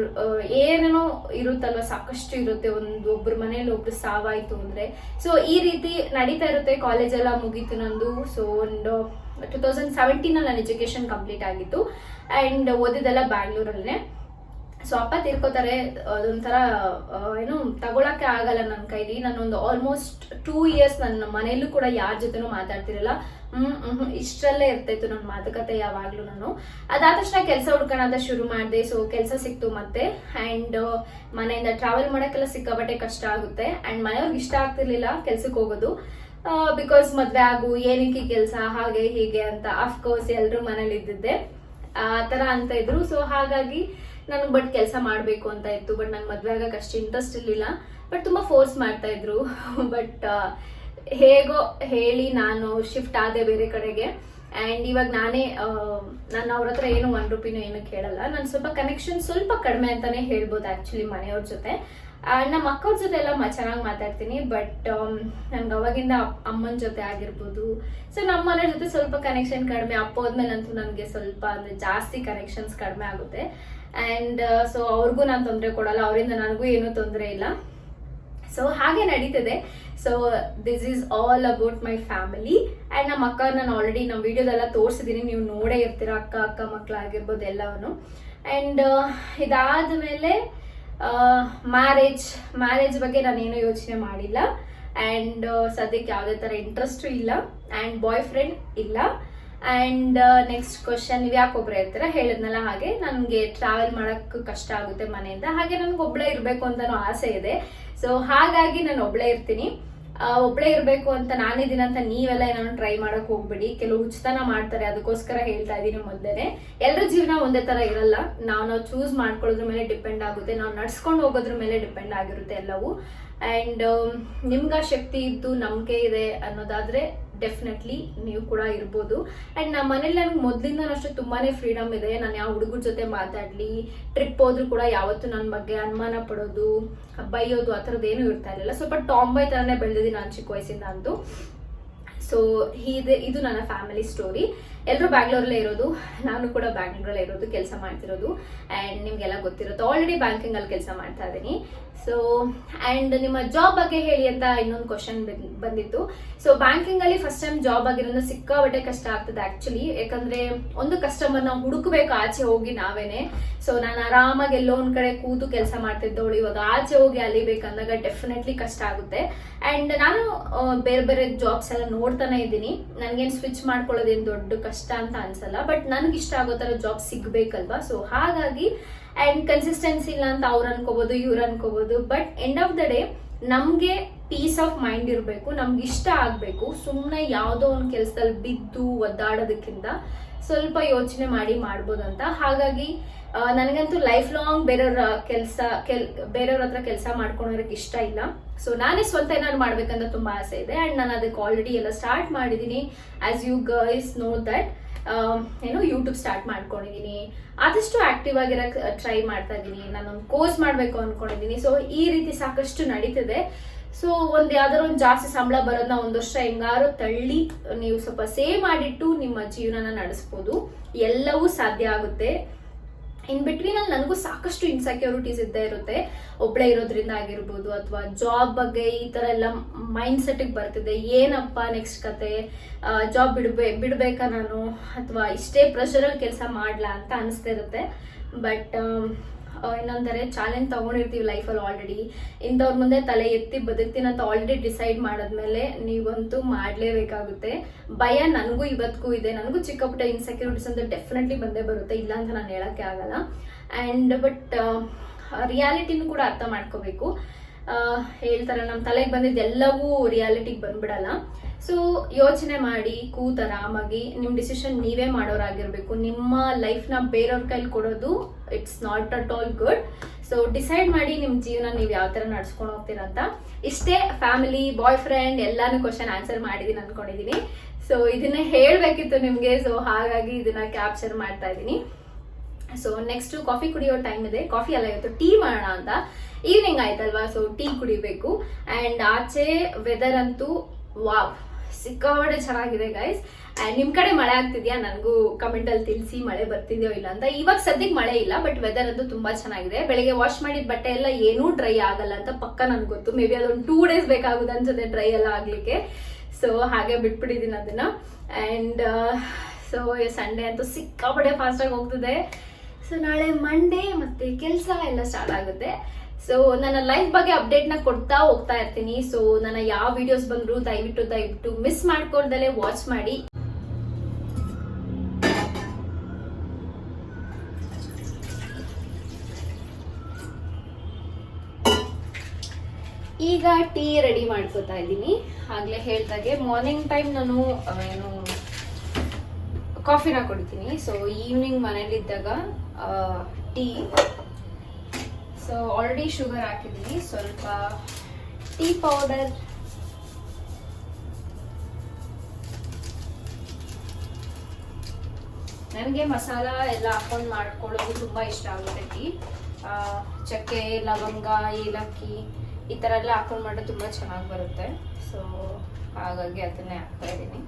ಏನೇನೋ ಇರುತ್ತಲ್ವ, ಸಾಕಷ್ಟು ಇರುತ್ತೆ. ಒಬ್ಬರ ಮನೇಲಿ ಒಬ್ರು ಸಾವಾಯ್ತು ಅಂದ್ರೆ. ಸೊ ಈ ರೀತಿ ನಡೀತಾ ಇರುತ್ತೆ. ಕಾಲೇಜ್ ಎಲ್ಲ ಮುಗೀತು ನಂದು. ಸೊ ಒಂದು 2017 ನಾನು ಎಜುಕೇಶನ್ ಕಂಪ್ಲೀಟ್ ಆಗಿತ್ತು ಅಂಡ್ ಓದಿದೆಲ್ಲ ಬ್ಯಾಂಗ್ಳೂರಲ್ಲೇ. ಸೊ ಅಪ್ಪ ತೀರ್ಕೋತಾರೆ. ಅದೊಂಥರ ಏನು ತಗೊಳಕ್ಕೆ ಆಗಲ್ಲ ನನ್ನ ಕೈಲಿ. ನಾನೊಂದು ಆಲ್ಮೋಸ್ಟ್ 2 years ನನ್ನ ಮನೆಯಲ್ಲೂ ಕೂಡ ಯಾರ ಜೊತೆನೂ ಮಾತಾಡ್ತಿರಲಿಲ್ಲ. ಇಷ್ಟರಲ್ಲೇ ಇರ್ತಾಯಿತ್ತು ನನ್ನ ಮಾತುಕತೆ ಯಾವಾಗ್ಲೂ. ನಾನು ಅದಾದ ತಕ್ಷಣ ಕೆಲಸ ಹುಡ್ಕೋಣ ಅಂತ ಶುರು ಮಾಡಿದೆ. ಸೊ ಕೆಲಸ ಸಿಕ್ತು ಮತ್ತೆ. ಅಂಡ್ ಮನೆಯಿಂದ ಟ್ರಾವೆಲ್ ಮಾಡೋಕ್ಕೆಲ್ಲ ಸಿಕ್ಕಾಬಟ್ಟೆ ಕಷ್ಟ ಆಗುತ್ತೆ. ಅಂಡ್ ಮನೆಯವ್ರಿಗೆ ಇಷ್ಟ ಆಗ್ತಿರ್ಲಿಲ್ಲ ಕೆಲ್ಸಕ್ಕೆ ಹೋಗೋದು. ಬಿಕಾಸ್ ಮದ್ವೆ ಆಗು, ಏನಕ್ಕೆ ಕೆಲಸ, ಹಾಗೆ ಹೀಗೆ ಅಂತ. ಅಫ್ಕೋರ್ಸ್ ಎಲ್ಲರೂ ಮನೇಲಿ ಇದ್ದಿದ್ದೆ ಆ ಥರ ಅಂತ ಇದ್ರು. ಸೊ ಹಾಗಾಗಿ ನನಗೆ ಬಟ್ ಕೆಲಸ ಮಾಡಬೇಕು ಅಂತ ಇತ್ತು. ಬಟ್ ನಂಗೆ ಮದುವೆ ಆಗಕ್ಕೆ ಅಷ್ಟು ಇಂಟ್ರೆಸ್ಟ್ ಇರಲಿಲ್ಲ. ಬಟ್ ತುಂಬ ಫೋರ್ಸ್ ಮಾಡ್ತಾ ಇದ್ರು. ಬಟ್ ಹೇಗೋ ಹೇಳಿ ನಾನು ಶಿಫ್ಟ್ ಆದೆ ಬೇರೆ ಕಡೆಗೆ. ಆ್ಯಂಡ್ ಇವಾಗ ನಾನು ಅವ್ರ ಹತ್ರ ಏನು 1 ರೂಪಾಯಿನೂ ಏನು ಕೇಳಲ್ಲ. ನಾನು ಸ್ವಲ್ಪ ಕನೆಕ್ಷನ್ ಸ್ವಲ್ಪ ಕಡಿಮೆ ಅಂತಾನೆ ಹೇಳ್ಬೋದು ಆ್ಯಕ್ಚುಲಿ ಮನೆಯವ್ರ ಜೊತೆ. ನಮ್ಮ ಅಕ್ಕವ್ರ ಜೊತೆ ಎಲ್ಲ ಚೆನ್ನಾಗಿ ಮಾತಾಡ್ತೀನಿ. ಬಟ್ ನನ್ಗೆ ಅವಾಗಿಂದ ಅಮ್ಮನ ಜೊತೆ ಆಗಿರ್ಬೋದು. ಸೊ ನಮ್ಮ ಮನೆ ಜೊತೆ ಸ್ವಲ್ಪ ಕನೆಕ್ಷನ್ ಕಡಿಮೆ. ಅಪ್ಪ ಹೋದ್ಮೇಲೆ ಅಂತೂ ನನಗೆ ಸ್ವಲ್ಪ ಅಂದರೆ ಜಾಸ್ತಿ ಕನೆಕ್ಷನ್ಸ್ ಕಡಿಮೆ ಆಗುತ್ತೆ. ಆ್ಯಂಡ್ ಸೊ ಅವ್ರಿಗೂ ನಾನು ತೊಂದರೆ ಕೊಡಲ್ಲ, ಅವರಿಂದ ನನಗೂ ಏನೂ ತೊಂದರೆ ಇಲ್ಲ. ಸೊ ಹಾಗೆ ನಡೀತದೆ. So this is all about my family. And ನಮ್ಮ ಅಕ್ಕ ನಾನು ಆಲ್ರೆಡಿ ನಮ್ಮ ವಿಡಿಯೋದೆಲ್ಲ ತೋರಿಸಿದ್ದೀನಿ, ನೀವು ನೋಡೇ ಇರ್ತೀರ, ಅಕ್ಕ ಮಕ್ಕಳಾಗಿರ್ಬೋದು ಎಲ್ಲವನ್ನು. ಆ್ಯಂಡ್ ಇದಾದ ಮೇಲೆ ಮ್ಯಾರೇಜ್ ಬಗ್ಗೆ ನಾನೇನು ಯೋಚನೆ ಮಾಡಿಲ್ಲ. ಆ್ಯಂಡ್ ಸದ್ಯಕ್ಕೆ ಯಾವುದೇ ಥರ ಇಂಟ್ರೆಸ್ಟು ಇಲ್ಲ. ಆ್ಯಂಡ್ ಬಾಯ್ ಫ್ರೆಂಡ್ ಇಲ್ಲ. ಆ್ಯಂಡ್ ನೆಕ್ಸ್ಟ್ ಕ್ವಶನ್, ನೀವು ಯಾಕೆ ಒಬ್ಬರೇ ಇರ್ತೀರ? ಹೇಳಿದ್ನಲ್ಲ, ಹಾಗೆ ನನಗೆ ಟ್ರಾವೆಲ್ ಮಾಡೋಕ್ಕೆ ಕಷ್ಟ ಆಗುತ್ತೆ ಮನೆಯಿಂದ. ಹಾಗೆ ನನಗೆ ಒಬ್ಬಳೇ ಇರಬೇಕು ಅಂತಲೂ ಆಸೆ ಇದೆ. ಸೊ ಹಾಗಾಗಿ ನಾನು ಒಬ್ಬಳೇ ಇರ್ತೀನಿ. ಒಬ್ಬಳೇ ಇರಬೇಕು ಅಂತ ನಾನಿದ್ದೀನಿ ಅಂತ ನೀವೆಲ್ಲ ಏನಾದ್ರು ಟ್ರೈ ಮಾಡೋಕೆ ಹೋಗ್ಬೇಡಿ. ಕೆಲವು ಉಚಿತನ ಮಾಡ್ತಾರೆ, ಅದಕ್ಕೋಸ್ಕರ ಹೇಳ್ತಾ ಇದ್ದೀನಿ ಮೊದಲೇ. ಎಲ್ಲರ ಜೀವನ ಒಂದೇ ಥರ ಇರಲ್ಲ. ನಾವು ಚೂಸ್ ಮಾಡ್ಕೊಳ್ಳೋದ್ರ ಮೇಲೆ ಡಿಪೆಂಡ್ ಆಗುತ್ತೆ, ನಾವು ನಡ್ಸ್ಕೊಂಡು ಹೋಗೋದ್ರ ಮೇಲೆ ಡಿಪೆಂಡ್ ಆಗಿರುತ್ತೆ ಎಲ್ಲವೂ. ಆ್ಯಂಡ್ ನಿಮ್ಗೆ ಶಕ್ತಿ ಇದ್ದು ನಂಬಿಕೆ ಇದೆ ಅನ್ನೋದಾದರೆ ಡೆಫಿನೆಟ್ಲಿ ನೀವು ಕೂಡ ಇರ್ಬೋದು. ಆ್ಯಂಡ್ ನಮ್ಮ ಮನೇಲಿ ನನಗೆ ಮೊದಲಿಂದ ಅಷ್ಟು ತುಂಬಾ ಫ್ರೀಡಮ್ ಇದೆ. ನಾನು ಯಾವ ಹುಡುಗರ ಜೊತೆ ಮಾತಾಡಲಿ, ಟ್ರಿಪ್ ಹೋದ್ರೂ ಕೂಡ ಯಾವತ್ತೂ ನನ್ನ ಬಗ್ಗೆ ಅನುಮಾನ ಪಡೋದು, ಬೈಯೋದು ಆ ಥರದ್ದು ಏನೂ ಇರ್ತಾ ಇರಲಿಲ್ಲ. ಸ್ವಲ್ಪ ಟಾಂಬಾಯ್ ಥರನೇ ಬೆಳೆದಿದ್ದೀನಿ ನಾನು ಚಿಕ್ಕ ವಯಸ್ಸಿಂದ ಅಂತೂ. ಸೊ ಇದು ನನ್ನ ಫ್ಯಾಮಿಲಿ ಸ್ಟೋರಿ. ಎಲ್ಲರೂ ಬ್ಯಾಂಗ್ಳೂರಲ್ಲೇ ಇರೋದು, ನಾನು ಕೂಡ ಬ್ಯಾಂಗ್ಳೂರಲ್ಲೇ ಇರೋದು, ಕೆಲಸ ಮಾಡ್ತಿರೋದು. ಆ್ಯಂಡ್ ನಿಮಗೆಲ್ಲ ಗೊತ್ತಿರುತ್ತೆ, ಆಲ್ರೆಡಿ ಬ್ಯಾಂಕಿಂಗಲ್ಲಿ ಕೆಲಸ ಮಾಡ್ತಾ ಇದ್ದೀನಿ. ಸೊ ಆ್ಯಂಡ್ ನಿಮ್ಮ ಜಾಬ್ ಬಗ್ಗೆ ಹೇಳಿ ಅಂತ ಇನ್ನೊಂದು ಕ್ವಶನ್ ಬಂದಿತ್ತು. ಸೊ ಬ್ಯಾಂಕಿಂಗಲ್ಲಿ ಫಸ್ಟ್ ಟೈಮ್ ಜಾಬ್ ಆಗಿರೋದು ಸಿಕ್ಕಾಬಟ್ಟೆ ಕಷ್ಟ ಆಗ್ತದೆ ಆ್ಯಕ್ಚುಲಿ. ಯಾಕಂದರೆ ಒಂದು ಕಸ್ಟಮರ್ನ ಹುಡುಕಬೇಕು ಆಚೆ ಹೋಗಿ ನಾವೇನೆ. ಸೊ ನಾನು ಆರಾಮಾಗಿ ಎಲ್ಲೋ ಒಂದು ಕಡೆ ಕೂತು ಕೆಲಸ ಮಾಡ್ತಿದ್ದವಳು, ಇವಾಗ ಆಚೆ ಹೋಗಿ ಅಲಿಬೇಕಂದಾಗ ಡೆಫಿನೆಟ್ಲಿ ಕಷ್ಟ ಆಗುತ್ತೆ. ಆ್ಯಂಡ್ ನಾನು ಬೇರೆ ಬೇರೆ ಜಾಬ್ಸ್ ಎಲ್ಲ ನೋಡ್ತಾನೆ ಇದ್ದೀನಿ. ನನಗೇನು ಸ್ವಿಚ್ ಮಾಡ್ಕೊಳ್ಳೋದೇನು ದೊಡ್ಡ ಕಷ್ಟ ಅಂತ ಅನ್ಸಲ್ಲ. ಬಟ್ ನನಗೆ ಇಷ್ಟ ಆಗೋ ಥರ ಜಾಬ್ ಸಿಗ್ಬೇಕಲ್ವಾ. ಸೊ ಹಾಗಾಗಿ ಆ್ಯಂಡ್ ಕನ್ಸಿಸ್ಟೆನ್ಸಿ ಇಲ್ಲ ಅಂತ ಅವ್ರು ಅನ್ಕೋಬೋದು, ಇವ್ರು ಅನ್ಕೋಬೋದು. But end of the day ನಮಗೆ ಪೀಸ್ ಆಫ್ ಮೈಂಡ್ ಇರಬೇಕು, ನಮ್ಗೆ ಇಷ್ಟ ಆಗಬೇಕು. ಸುಮ್ಮನೆ ಯಾವುದೋ ಒಂದು ಕೆಲಸದಲ್ಲಿ ಬಿದ್ದು ಒದ್ದಾಡೋದಕ್ಕಿಂತ ಸ್ವಲ್ಪ ಯೋಚನೆ ಮಾಡಿ ಮಾಡ್ಬೋದಂತ. ಹಾಗಾಗಿ ನನಗಂತೂ ಲೈಫ್ ಲಾಂಗ್ ಬೇರೆಯವ್ರ ಹತ್ರ ಕೆಲಸ ಮಾಡ್ಕೊಳೋದಕ್ಕೆ ಇಷ್ಟ ಇಲ್ಲ. ಸೊ ನಾನೇ ಸ್ವಂತ ಏನಾದ್ರು ಮಾಡ್ಬೇಕಂತ ತುಂಬಾ ಆಸೆ ಇದೆ. ಆ್ಯಂಡ್ ನಾನು ಅದಕ್ಕೆ ಆಲ್ರೆಡಿ ಎಲ್ಲ ಸ್ಟಾರ್ಟ್ ಮಾಡಿದ್ದೀನಿ. As you guys know that YouTube start ಮಾಡ್ಕೊಂಡಿದ್ದೀನಿ. ಆದಷ್ಟು ಆಕ್ಟಿವ್ ಆಗಿರೋಕ್ಕೆ ಟ್ರೈ ಮಾಡ್ತಾ ಇದ್ದೀನಿ. ನಾನೊಂದು ಕೋರ್ಸ್ ಮಾಡಬೇಕು ಅಂದ್ಕೊಂಡಿದ್ದೀನಿ. ಸೊ ಈ ರೀತಿ ಸಾಕಷ್ಟು ನಡೀತಿದೆ. ಸೊ ಯಾವ್ದಾದ್ರು ಒಂದು ಜಾಸ್ತಿ ಸಂಬಳ ಬರೋದನ್ನ 1 ವರ್ಷ ಹೆಂಗಾರು ತಳ್ಳಿ ನೀವು ಸ್ವಲ್ಪ ಸೇವ್ ಮಾಡಿಟ್ಟು ನಿಮ್ಮ ಜೀವನನ ನಡೆಸ್ಬೋದು. ಎಲ್ಲವೂ ಸಾಧ್ಯ ಆಗುತ್ತೆ. ಇನ್ ಬಿಟ್ವೀನ್ ಅಲ್ಲಿ ನನಗೂ ಸಾಕಷ್ಟು ಇನ್ಸೆಕ್ಯೂರಿಟೀಸ್ ಇದ್ದೇ ಇರುತ್ತೆ. ಒಬ್ಳೆ ಇರೋದ್ರಿಂದ ಆಗಿರ್ಬೋದು, ಅಥವಾ ಜಾಬ್ ಬಗ್ಗೆ ಈ ತರ ಎಲ್ಲ ಮೈಂಡ್ ಸೆಟ್ಗೆ ಬರ್ತಿದೆ. ಏನಪ್ಪ ನೆಕ್ಸ್ಟ್ ಕತೆ, ಜಾಬ್ ಬಿಡ್ಬೇಕಾ ನಾನು, ಅಥವಾ ಇಷ್ಟೇ ಪ್ರೆಷರಲ್ಲಿ ಕೆಲಸ ಮಾಡ್ಲಾ ಅಂತ ಅನಿಸ್ತಾ ಇರುತ್ತೆ. ಬಟ್ ಏನಂದರೆ ಚಾಲೆಂಜ್ ತೊಗೊಂಡಿರ್ತೀವಿ ಲೈಫಲ್ಲಿ ಆಲ್ರೆಡಿ, ಇಂಥವ್ರ ಮುಂದೆ ತಲೆ ಎತ್ತಿ ಬದುಕ್ತೀನಿ ಅಂತ ಆಲ್ರೆಡಿ ಡಿಸೈಡ್ ಮಾಡಿದ್ಮೇಲೆ ನೀವಂತೂ ಮಾಡಲೇಬೇಕಾಗುತ್ತೆ. ಭಯ ನನಗೂ ಇವತ್ತಿಗೂ ಇದೆ, ನನಗೂ ಚಿಕ್ಕ ಪುಟ್ಟ ಇನ್ಸೆಕ್ಯೂರಿಟೀಸ್ ಅಂತ ಡೆಫಿನೆಟ್ಲಿ ಬಂದೇ ಬರುತ್ತೆ, ಇಲ್ಲ ಅಂತ ನಾನು ಹೇಳೋಕ್ಕೆ ಆಗಲ್ಲ. ಆ್ಯಂಡ್ ಬಟ್ ರಿಯಾಲಿಟಿನೂ ಕೂಡ ಅರ್ಥ ಮಾಡ್ಕೋಬೇಕು. ಹೇಳ್ತಾರೆ ನಮ್ಮ ತಲೆಗೆ ಬಂದಿದ್ದು ಎಲ್ಲವೂ ರಿಯಾಲಿಟಿಗೆ ಬಂದ್ಬಿಡಲ್ಲ. ಸೊ ಯೋಚನೆ ಮಾಡಿ ಕೂತ್ ಆರಾಮಾಗಿ ನಿಮ್ಮ ಡಿಸಿಷನ್ ನೀವೇ ಮಾಡೋರಾಗಿರ್ಬೇಕು. ನಿಮ್ಮ ಲೈಫ್ನ ಬೇರೆಯವ್ರ ಕೈಲಿ ಕೊಡೋದು it's not at all good. So decide ಮಾಡಿ ನಿಮ್ಮ ಜೀವನ ನೀವು ಯಾವ ಥರ ನಡ್ಸ್ಕೊಂಡು ಹೋಗ್ತೀರಾ ಅಂತ. ಇಷ್ಟೇ, ಫ್ಯಾಮಿಲಿ, ಬಾಯ್ ಫ್ರೆಂಡ್ ಎಲ್ಲಾನು ಕ್ವಶನ್ ಆನ್ಸರ್ ಮಾಡಿದ್ದೀನಿ ಅನ್ಕೊಂಡಿದ್ದೀನಿ. ಸೊ ಇದನ್ನೇ ಹೇಳಬೇಕಿತ್ತು ನಿಮಗೆ, ಸೊ ಹಾಗಾಗಿ ಇದನ್ನ ಕ್ಯಾಪ್ಚರ್ ಮಾಡ್ತಾ ಇದ್ದೀನಿ. ಸೊ ನೆಕ್ಸ್ಟ್ ಕಾಫಿ ಕುಡಿಯೋ ಟೈಮ್ ಇದೆ. ಕಾಫಿ ಅಲ್ಲ, ಇವತ್ತು ಟೀ ಮಾಡೋಣ ಅಂತ. ಈವ್ನಿಂಗ್ ಆಯ್ತಲ್ವಾ, ಸೊ ಟೀ ಕುಡಿಬೇಕು. ಆ್ಯಂಡ್ ಆಚೆ ವೆದರ್ ಅಂತೂ ವಾವ್, ಸಿಕ್ಕಾಪಟ್ಟೆ ಚೆನ್ನಾಗಿದೆ ಗೈಸ್. ಆ್ಯಂಡ್ ನಿಮ್ಮ ಕಡೆ ಮಳೆ ಆಗ್ತಿದ್ಯಾ? ನನಗೂ ಕಮೆಂಟಲ್ಲಿ ತಿಳಿಸಿ, ಮಳೆ ಬರ್ತಿದ್ಯೋ ಇಲ್ಲ ಅಂತ. ಇವಾಗ ಸದ್ಯಕ್ಕೆ ಮಳೆ ಇಲ್ಲ, ಬಟ್ ವೆದರ್ ಅಂತೂ ತುಂಬಾ ಚೆನ್ನಾಗಿದೆ. ಬೆಳಿಗ್ಗೆ ವಾಶ್ ಮಾಡಿದ ಬಟ್ಟೆ ಎಲ್ಲ ಏನೂ ಡ್ರೈ ಆಗಲ್ಲ ಅಂತ ಪಕ್ಕ ನನ್ಗೆ ಗೊತ್ತು. ಮೇ ಬಿ ಅದೊಂದು 2 days ಬೇಕಾಗುತ್ತೆ ಅನ್ಸುತ್ತೆ ಡ್ರೈ ಎಲ್ಲ ಆಗ್ಲಿಕ್ಕೆ. ಸೊ ಹಾಗೆ ಬಿಟ್ಬಿಟ್ಟಿದ್ದೀನಿ ಅದನ್ನ. ಆ್ಯಂಡ್ ಸೊ ಸಂಡೇ ಅಂತೂ ಸಿಕ್ಕಾಪಟ್ಟೆ ಫಾಸ್ಟಾಗಿ ಹೋಗ್ತಿದೆ. ಸೊ ನಾಳೆ ಮಂಡೇ ಮತ್ತೆ ಕೆಲಸ ಎಲ್ಲ ಸ್ಟಾರ್ಟ್ ಆಗುತ್ತೆ. ಸೊ ನನ್ನ ಲೈಫ್ ಬಗ್ಗೆ ಅಪ್ಡೇಟ್ನ ಕೊಡ್ತಾ ಹೋಗ್ತಾ ಇರ್ತೀನಿ. ಸೊ ನನ್ನ ಯಾವ ವಿಡಿಯೋಸ್ ಬಂದ್ರು ದಯವಿಟ್ಟು ಮಿಸ್ ಮಾಡ್ಕೊಳ್ದಲ್ಲೇ ವಾಚ್ ಮಾಡಿ. ಈಗ ಟೀ ರೆಡಿ ಮಾಡ್ಕೋತಾ ಇದ್ದೀನಿ. ಆಗ್ಲೇ ಹೇಳ್ದಾಗೆ ಮಾರ್ನಿಂಗ್ ಟೈಮ್ ನಾನು ಏನು ಕಾಫಿನ ಕುಡಿತೀನಿ. ಸೊ ಈವ್ನಿಂಗ್ ಮನೇಲಿದ್ದಾಗ ಟೀ. ಸೊ ಆಲ್ರೆಡಿ ಶುಗರ್ ಹಾಕಿದ್ದೀನಿ, ಸ್ವಲ್ಪ ಟೀ ಪೌಡರ್, ನನಗೆ ಮಸಾಲ ಎಲ್ಲ ಹಾಕೊಂಡು ಮಾಡ್ಕೊಳ್ಳೋದು ತುಂಬ ಇಷ್ಟ ಆಗುತ್ತೆ. ಟೀ ಚಕ್ಕೆ, ಲವಂಗ, ಏಲಕ್ಕಿ ಈ ಥರ ಎಲ್ಲ ಹಾಕೊಂಡು ಮಾಡೋದು ತುಂಬ ಚೆನ್ನಾಗಿ ಬರುತ್ತೆ. ಸೊ ಹಾಗಾಗಿ ಅದನ್ನೇ ಹಾಕ್ತಾ ಇದ್ದೀನಿ.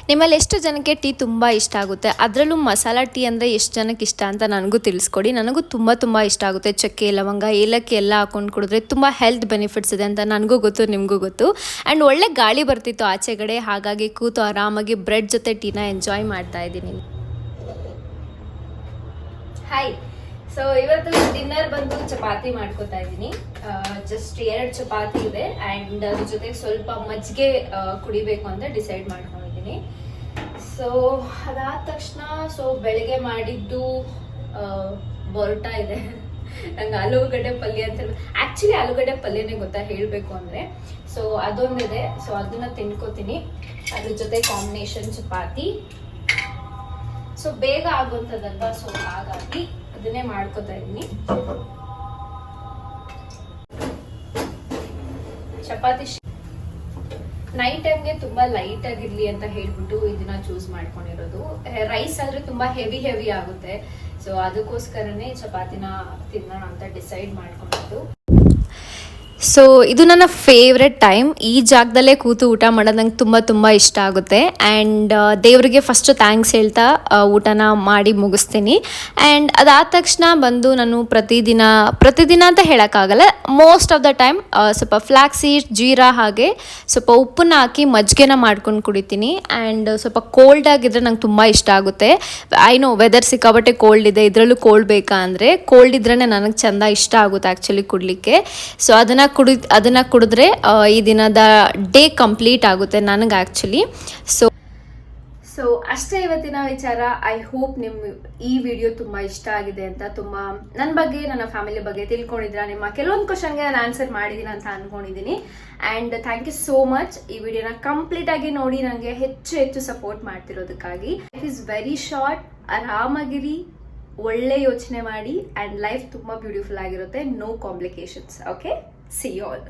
ನಿಮ್ಮಲ್ಲಿ ಎಷ್ಟು ಜನಕ್ಕೆ ಟೀ ತುಂಬ ಇಷ್ಟ ಆಗುತ್ತೆ? ಅದರಲ್ಲೂ ಮಸಾಲ ಟೀ ಅಂದರೆ ಎಷ್ಟು ಜನಕ್ಕೆ ಇಷ್ಟ ಅಂತ ನನಗೂ ತಿಳಿಸ್ಕೊಡಿ. ನನಗೂ ತುಂಬ ಇಷ್ಟ ಆಗುತ್ತೆ. ಚಕ್ಕೆ, ಲವಂಗ, ಏಲಕ್ಕಿ ಎಲ್ಲ ಹಾಕೊಂಡು ಕುಡಿದ್ರೆ ತುಂಬ ಹೆಲ್ತ್ ಬೆನಿಫಿಟ್ಸ್ ಇದೆ ಅಂತ ನನಗೂ ಗೊತ್ತು, ನಿಮಗೂ ಗೊತ್ತು. ಆ್ಯಂಡ್ ಒಳ್ಳೆ ಗಾಳಿ ಬರ್ತಿತ್ತು ಆಚೆಗಡೆ, ಹಾಗಾಗಿ ಕೂತು ಆರಾಮಾಗಿ ಬ್ರೆಡ್ ಜೊತೆ ಟೀನ ಎಂಜಾಯ್ ಮಾಡ್ತಾ ಇದ್ದೀನಿ. ಹಾಯ್. ಸೊ ಇವತ್ತು ಡಿನ್ನರ್ ಬಂದು ಚಪಾತಿ ಮಾಡ್ಕೋತಾ ಇದ್ದೀನಿ. ಜಸ್ಟ್ 2 ಚಪಾತಿ ಇದೆ ಆ್ಯಂಡ್ ಅದ್ರ ಜೊತೆಗೆ ಸ್ವಲ್ಪ ಮಜ್ಜಿಗೆ ಕುಡಿಬೇಕು ಅಂತ ಡಿಸೈಡ್ ಮಾಡ್ಕೊಂಡಿದ್ದೀನಿ. ಸೊ ಅದಾದ ತಕ್ಷಣ ಬೆಳಗ್ಗೆ ಮಾಡಿದ್ದು ಬೊರೋಟ ಇದೆ. ನಂಗೆ ಆಲೂಗಡ್ಡೆ ಪಲ್ಯ ಅಂತ ಆ್ಯಕ್ಚುಲಿ ಆಲೂಗಡ್ಡೆ ಪಲ್ಯನೇ ಗೊತ್ತಾ ಹೇಳಬೇಕು ಅಂದರೆ. ಸೊ ಅದೊಂದಿದೆ, ಸೊ ಅದನ್ನ ತಿನ್ಕೋತೀನಿ. ಅದ್ರ ಜೊತೆ ಕಾಂಬಿನೇಷನ್ ಚಪಾತಿ. ಸೊ ಬೇಗ ಆಗುವಂಥದ್ದಲ್ವಾ, ಸೊ ಹಾಗಾಗಿ ಅದನ್ನೇ ಮಾಡ್ಕೋತಾ ಇದ್ದೀನಿ. ಚಪಾತಿ ನೈಟ್ ಟೈಮ್ಗೆ ತುಂಬಾ ಲೈಟ್ ಆಗಿರ್ಲಿ ಅಂತ ಹೇಳ್ಬಿಟ್ಟು ಇದನ್ನ ಚೂಸ್ ಮಾಡ್ಕೊಂಡಿರೋದು. ರೈಸ್ ಆದ್ರೆ ತುಂಬಾ ಹೆವಿ ಆಗುತ್ತೆ. ಸೊ ಅದಕ್ಕೋಸ್ಕರನೇ ಚಪಾತಿನ ತಿನ್ನೋಣ ಅಂತ ಡಿಸೈಡ್ ಮಾಡ್ಕೊಂಡಿದ್ದು. ಸೊ ಇದು ನನ್ನ ಫೇವ್ರೆಟ್ ಟೈಮ್. ಈ ಜಾಗದಲ್ಲೇ ಕೂತು ಊಟ ಮಾಡೋದು ನಂಗೆ ತುಂಬ ಇಷ್ಟ ಆಗುತ್ತೆ. ಆ್ಯಂಡ್ ದೇವರಿಗೆ ಫಸ್ಟು ಥ್ಯಾಂಕ್ಸ್ ಹೇಳ್ತಾ ಊಟನ ಮಾಡಿ ಮುಗಿಸ್ತೀನಿ. ಆ್ಯಂಡ್ ಅದಾದ ತಕ್ಷಣ ಬಂದು ನಾನು ಪ್ರತಿದಿನ ಅಂತ ಹೇಳೋಕ್ಕಾಗಲ್ಲ, ಮೋಸ್ಟ್ ಆಫ್ ದ ಟೈಮ್ ಸ್ವಲ್ಪ ಫ್ಲ್ಯಾಕ್ಸ್ ಸೀಡ್, ಜೀರಾ ಹಾಗೆ ಸ್ವಲ್ಪ ಉಪ್ಪನ್ನ ಹಾಕಿ ಮಜ್ಜಿಗೆನ ಮಾಡ್ಕೊಂಡು ಕುಡಿತೀನಿ. ಆ್ಯಂಡ್ ಸ್ವಲ್ಪ ಕೋಲ್ಡ್ ಆಗಿದ್ರೆ ನಂಗೆ ತುಂಬ ಇಷ್ಟ ಆಗುತ್ತೆ. ಐ ನೋ ವೆದರ್ ಸಿಕ್ಕಾಬಟ್ಟೆ ಕೋಲ್ಡ್ ಇದೆ, ಇದರಲ್ಲೂ ಕೋಲ್ಡ್ ಬೇಕಾ ಅಂದರೆ ಕೋಲ್ಡ್ ಇದ್ರೇ ನನಗೆ ಚೆಂದ ಇಷ್ಟ ಆಗುತ್ತೆ ಆ್ಯಕ್ಚುಲಿ ಕುಡಲಿಕ್ಕೆ. ಸೊ ಅದನ್ನು ಕುಡಿದ್ರೆ ಈ ದಿನದ ಡೇ ಕಂಪ್ಲೀಟ್ ಆಗುತ್ತೆ ನನಗೆ ಆ್ಯಕ್ಚುಲಿ. ಸೊ ಅಷ್ಟೇ ಇವತ್ತಿನ ವಿಚಾರ. ಐ ಹೋಪ್ ನಿಮ್ಗೆ ಈ ವಿಡಿಯೋ ತುಂಬ ಇಷ್ಟ ಆಗಿದೆ ಅಂತ, ತುಂಬ ನನ್ನ ಬಗ್ಗೆ, ನನ್ನ ಫ್ಯಾಮಿಲಿ ಬಗ್ಗೆ ತಿಳ್ಕೊಂಡಿದ್ರ. ನಿಮ್ಮ ಕೆಲವೊಂದು ಕ್ವಶನ್ಗೆ ನಾನು ಆನ್ಸರ್ ಮಾಡಿದ್ದೀನಿ ಅಂತ ಅಂದ್ಕೊಂಡಿದ್ದೀನಿ. And thank you so much ಈ ವಿಡಿಯೋನ ಕಂಪ್ಲೀಟ್ ಆಗಿ ನೋಡಿ ನನಗೆ ಹೆಚ್ಚು ಸಪೋರ್ಟ್ ಮಾಡ್ತಿರೋದಕ್ಕಾಗಿ. Life is very short. ಆರಾಮಾಗಿರಿ, ಒಳ್ಳೆ ಯೋಚನೆ ಮಾಡಿ, ಆ್ಯಂಡ್ ಲೈಫ್ ತುಂಬ ಬ್ಯೂಟಿಫುಲ್ ಆಗಿರುತ್ತೆ. No complications. Okay, see you all.